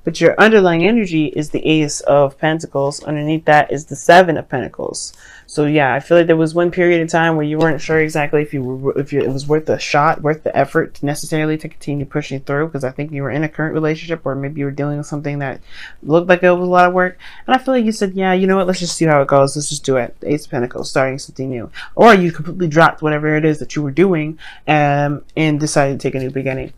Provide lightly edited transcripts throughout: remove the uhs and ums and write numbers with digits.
but your underlying energy is the Ace of Pentacles. Underneath that is the Seven of Pentacles. So yeah, I feel like there was one period of time where you weren't sure exactly if it was worth the shot, worth the effort necessarily to continue pushing through, because I think you were in a current relationship, or maybe you were dealing with something that looked like it was a lot of work. And I feel like you said, yeah, you know what, let's just see how it goes. Let's just do it. The Ace of Pentacles, starting something new. Or you completely dropped whatever it is that you were doing and decided to take a new beginning.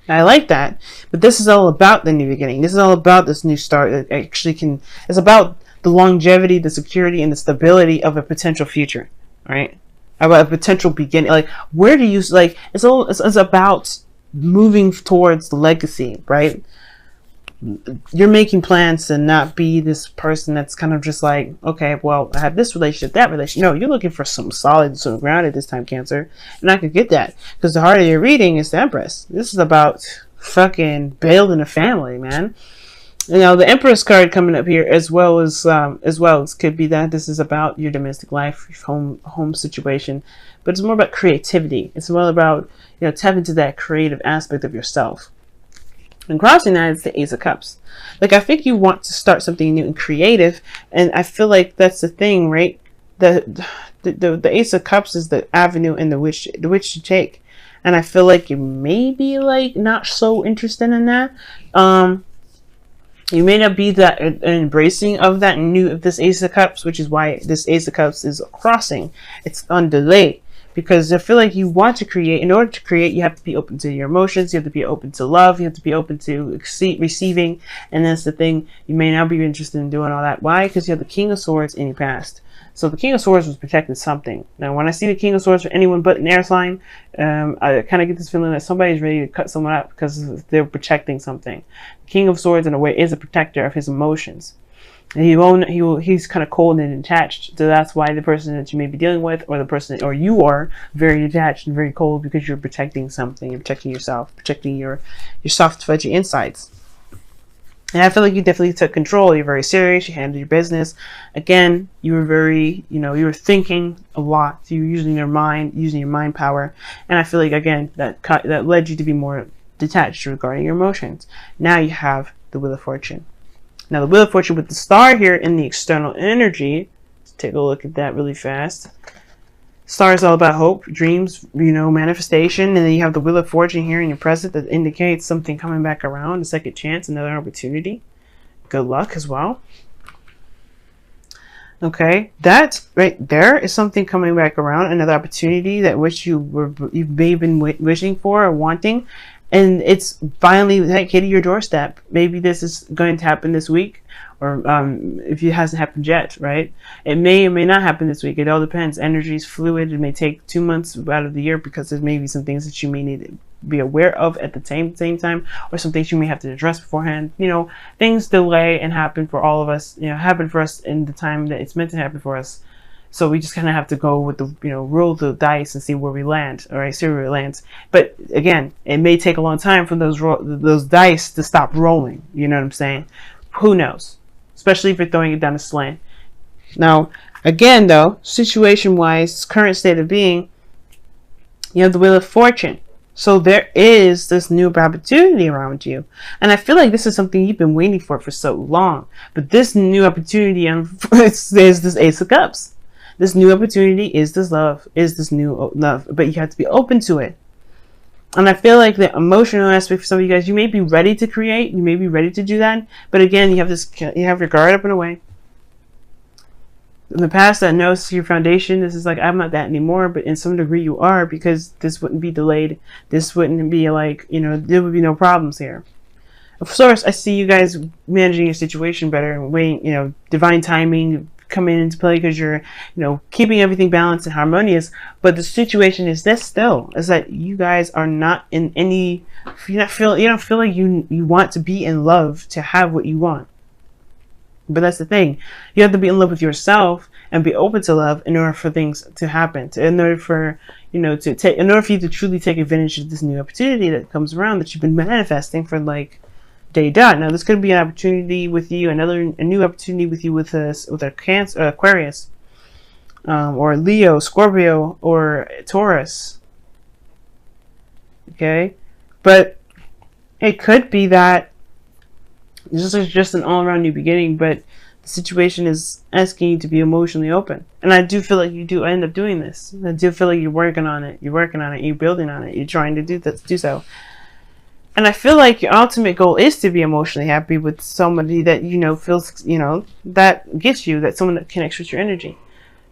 I like that, but this is all about the new beginning. This is all about this new start that actually it's about the longevity, the security, and the stability of a potential future, right? About a potential beginning. Like, where do you, like, it's about moving towards the legacy, right? You're making plans to not be this person that's kind of just like, okay, well, I have this relationship, that relationship. No, you're looking for some solid, some grounded this time, Cancer. And I could get that, because the heart of your reading is the Empress. This is about fucking building a family, man. You know, the Empress card coming up here, as well as could be that this is about your domestic life, your home situation, but it's more about creativity. It's more about, you know, tap into that creative aspect of yourself. And crossing that is the Ace of Cups. Like, I think you want to start something new and creative, and I feel like that's the thing, right? The Ace of Cups is the avenue and the which to take, and I feel like you may be like not so interested in that. You may not be that embracing of that of this Ace of Cups, which is why this Ace of Cups is crossing. It's on delay, because I feel like you want to create. In order to create, you have to be open to your emotions. You have to be open to love. You have to be open to receiving. And that's the thing. You may not be interested in doing all that. Why? Because you have the King of Swords in your past. So the King of Swords was protecting something. Now, when I see the King of Swords for anyone but an air sign, I kind of get this feeling that somebody's ready to cut someone up because they're protecting something. The King of Swords, in a way, is a protector of his emotions. And he's kind of cold and detached. So that's why the person that you may be dealing with, or you are very detached and very cold, because you're protecting something. You're protecting yourself, protecting your soft, fudgy insides. And I feel like you definitely took control. You're very serious. You handled your business. Again, you were very, you were thinking a lot. You were using your mind power. And I feel like, again, that led you to be more detached regarding your emotions. Now you have the Wheel of Fortune. Now the Wheel of Fortune with the star here in the external energy. Let's take a look at that really fast. Star is all about hope, dreams, manifestation. And then you have the Wheel of Fortune here in your present that indicates something coming back around, a second chance, another opportunity. Good luck as well. Okay, that right there is something coming back around, another opportunity that you may have been wishing for or wanting. And it's finally hitting your doorstep. Maybe this is going to happen this week, or if it hasn't happened yet, right? It may or may not happen this week. It all depends. Energy is fluid. It may take 2 months out of the year, because there may be some things that you may need to be aware of at the same time, or some things you may have to address beforehand. Things delay and happen for all of us. Happen for us in the time that it's meant to happen for us. So we just kind of have to go with the, roll the dice and see where we land. All right, see where it lands. But again, it may take a long time for those dice to stop rolling. You know what I'm saying? Who knows? Especially if you're throwing it down a slant. Now, again, though, situation-wise, current state of being, you have the Wheel of Fortune. So there is this new opportunity around you. And I feel like this is something you've been waiting for so long. But this new opportunity is this Ace of Cups. This new opportunity is this new love, but you have to be open to it. And I feel like the emotional aspect for some of you guys, you may be ready to create, you may be ready to do that, but again, you have your guard up and away. In the past, that knows your foundation. This is like, I'm not that anymore, but in some degree you are, because this wouldn't be delayed. This wouldn't be like, there would be no problems here. Of course, I see you guys managing your situation better and waiting, divine timing coming into play, because you're keeping everything balanced and harmonious. But the situation is this still, is that you guys are not in any, you don't feel like you want to be in love to have what you want. But that's the thing, you have to be in love with yourself and be open to love in order for things to happen, in order for you to truly take advantage of this new opportunity that comes around, that you've been manifesting for like day dot. Now this could be an opportunity with you, a new opportunity with you with a Cancer, Aquarius, or Leo, Scorpio, or Taurus. Okay, but it could be that This is just an all-around new beginning, but the situation is asking you to be emotionally open. And I do feel like you do end up doing this. I do feel like you're working on it. You're working on it. You're building on it. You're trying to do so. And I feel like your ultimate goal is to be emotionally happy with somebody that, you know, feels, you know, that gets you, that someone that connects with your energy.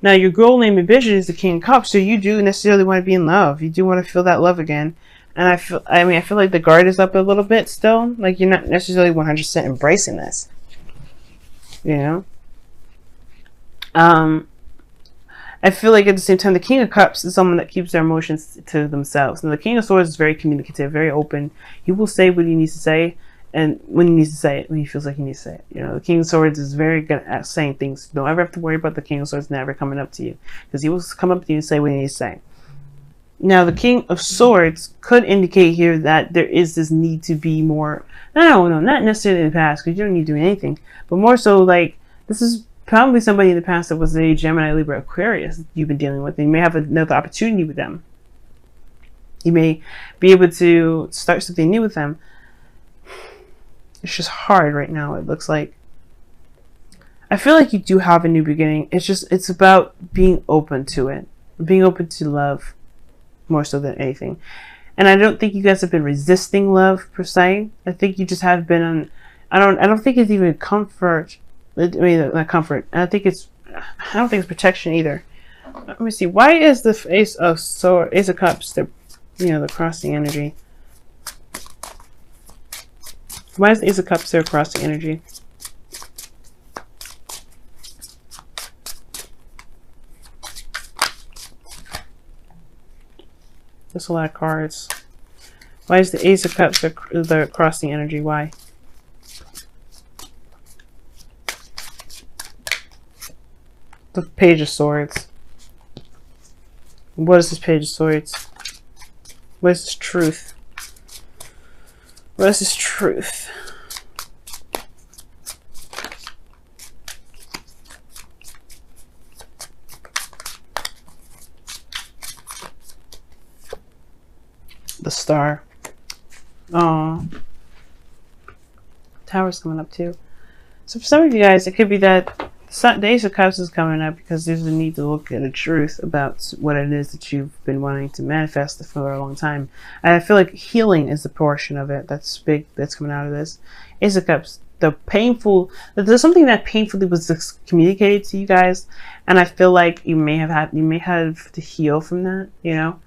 Now, your goal, name, and vision is the King of Cups, so you do necessarily want to be in love. You do want to feel that love again. And I feel like the guard is up a little bit still. Like, you're not necessarily 100% embracing this. You know? I feel like at the same time, the King of Cups is someone that keeps their emotions to themselves. And the King of Swords is very communicative, very open. He will say what he needs to say, and when he needs to say it, when he feels like he needs to say it. You know, the King of Swords is very good at saying things. Don't ever have to worry about the King of Swords never coming up to you, because he will come up to you and say what he needs to say. Now, the King of Swords could indicate here that there is this need to be more, no, not necessarily in the past, because you don't need to do anything, but more so like, this is probably somebody in the past that was a Gemini, Libra, Aquarius you've been dealing with. And you may have another opportunity with them. You may be able to start something new with them. It's just hard right now, it looks like. I feel like you do have a new beginning. It's about being open to it. Being open to love more so than anything. And I don't think you guys have been resisting love per se. I think you just have been on, I don't think it's even comfort. I mean, not comfort. I don't think it's protection either. Let me see. Why is the Ace of Cups, the crossing energy? Why is the Ace of Cups there crossing energy? There's a lot of cards. Why is the Ace of Cups the crossing energy? Why? The Page of Swords. What is this Page of Swords? What is this truth? What is this truth? The Star. Oh, Tower's coming up too. So for some of you guys, it could be that the Ace of Cups is coming up because there's a need to look at the truth about what it is that you've been wanting to manifest for a long time. And I feel like healing is the portion of it that's big, that's coming out of this. Ace of Cups, there's something that painfully was communicated to you guys, and I feel like you may have to heal from that, you know?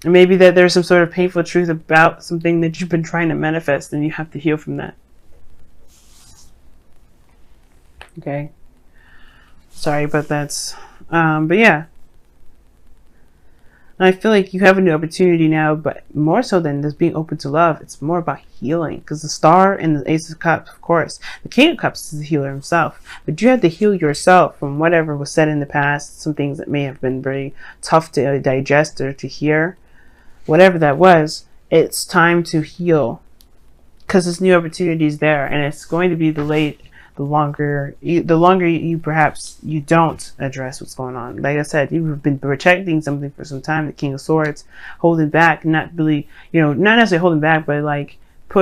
And maybe that there's some sort of painful truth about something that you've been trying to manifest, and you have to heal from that. Okay. Sorry, but that's, but yeah. And I feel like you have a new opportunity now, but more so than just being open to love, it's more about healing. Because the Star and the Ace of Cups, of course, the King of Cups is the healer himself. But you have to heal yourself from whatever was said in the past, some things that may have been very tough to digest or to hear. Whatever that was, it's time to heal. Because this new opportunity is there, and it's going to be delayed. The longer you perhaps you don't address what's going on. Like I said, you've been protecting something for some time. The King of Swords, holding back, not really, not necessarily holding back, but like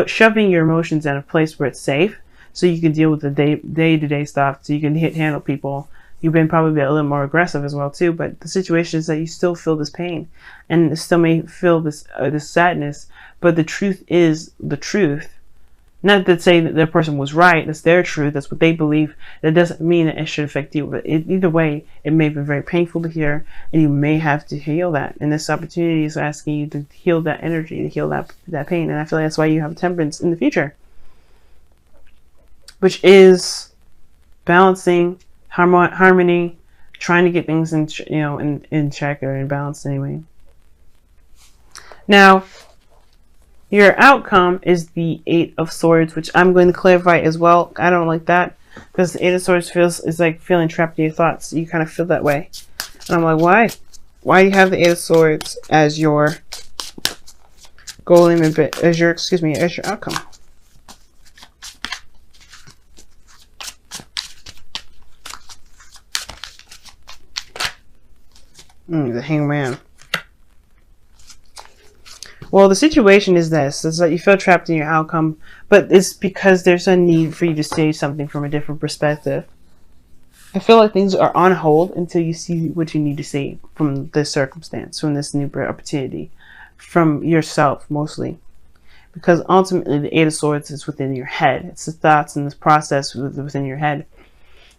shoving your emotions in a place where it's safe, so you can deal with the day-to-day stuff, so you can handle people. You've been probably a little more aggressive as well too, but the situation is that you still feel this pain, and still may feel this sadness. But the truth is the truth. Not to say that their person was right, that's their truth, that's what they believe. That doesn't mean that it should affect you. But either way, it may be very painful to hear, and you may have to heal that. And this opportunity is asking you to heal that energy, to heal that pain. And I feel like that's why you have Temperance in the future, which is balancing, harmony, trying to get things in, in check or in balance anyway. Now, your outcome is the Eight of Swords, which I'm going to clarify as well. I don't like that, because the Eight of Swords is like feeling trapped in your thoughts. You kind of feel that way. And I'm like, why? Why do you have the Eight of Swords as your goal limit, as your outcome? The Hangman. Well, the situation is this. It's that you feel trapped in your outcome, but it's because there's a need for you to see something from a different perspective. I feel like things are on hold until you see what you need to see from this circumstance, from this new opportunity, from yourself mostly. Because ultimately the Eight of Swords is within your head. It's the thoughts and this process within your head.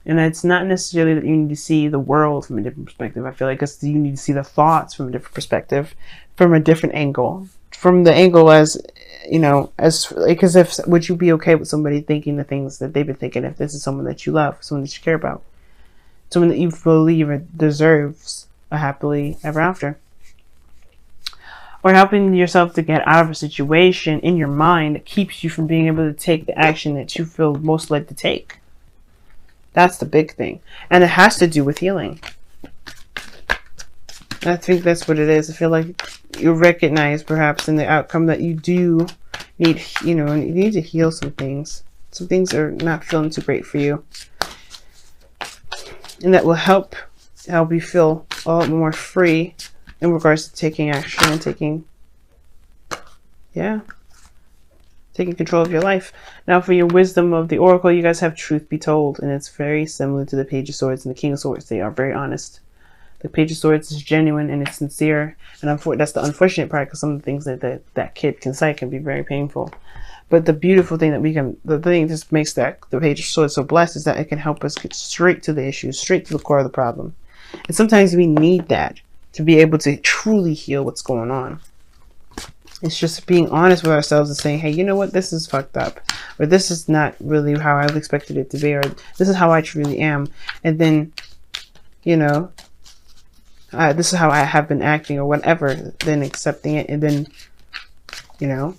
And it's not necessarily that you need to see the world from a different perspective. I feel like it's you need to see the thoughts from a different perspective, from a different angle. From the angle as, you know, as like as if, would you be okay with somebody thinking the things that they've been thinking if this is someone that you love, someone that you care about, someone that you believe deserves a happily ever after? Or helping yourself to get out of a situation in your mind that keeps you from being able to take the action that you feel most led to take. That's the big thing. And it has to do with healing. I think that's what it is. I feel like you recognize perhaps in the outcome that you do need, you know, you need to heal some things. Some things are not feeling too great for you. And that will help you feel a lot more free in regards to taking action and taking control of your life. Now for your wisdom of the Oracle, you guys have Truth Be Told, and it's very similar to the Page of Swords and the King of Swords. They are very honest. The Page of Swords is genuine and it's sincere, and that's the unfortunate part, because some of the things that kid can cite can be very painful. But the beautiful thing the thing that just makes the Page of Swords so blessed is that it can help us get straight to the issue, straight to the core of the problem. And sometimes we need that to be able to truly heal what's going on. It's just being honest with ourselves and saying, hey, you know what, this is fucked up, or this is not really how I expected it to be, or this is how I truly am. And then, you know, this is how I have been acting, or whatever, then accepting it, and then, you know,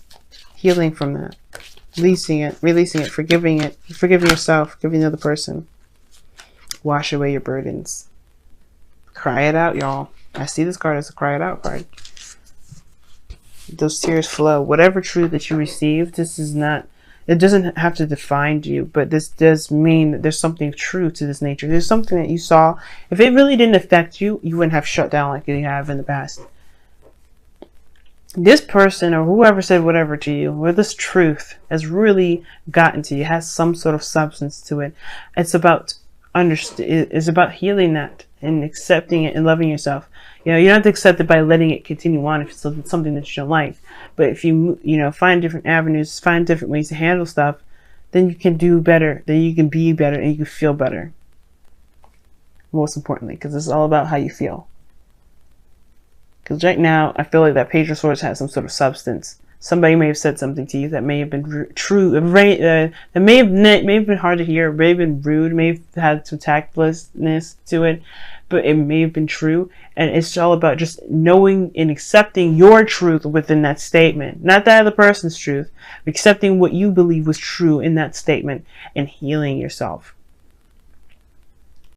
healing from that, releasing it, forgiving yourself, forgiving the other person. Wash away your burdens. Cry it out, y'all. I see this card as a cry it out card. Those tears flow. Whatever truth that you receive, this is not, it doesn't have to define you, but this does mean that there's something true to this nature. There's something that you saw. If it really didn't affect you, you wouldn't have shut down like you have in the past. This person or whoever said whatever to you, or this truth has really gotten to you, has some sort of substance to it. It's about healing that and accepting it and loving yourself. You know, you don't have to accept it by letting it continue on if it's something that you don't like. But if you find different avenues, find different ways to handle stuff, then you can do better. Then you can be better and you can feel better. Most importantly, because it's all about how you feel. Because right now, I feel like that Page of Swords has some sort of substance. Somebody may have said something to you that may have been true, that may have been hard to hear, may have been rude, may have had some tactlessness to it, but it may have been true. And it's all about just knowing and accepting your truth within that statement. Not that other person's truth, but accepting what you believe was true in that statement and healing yourself.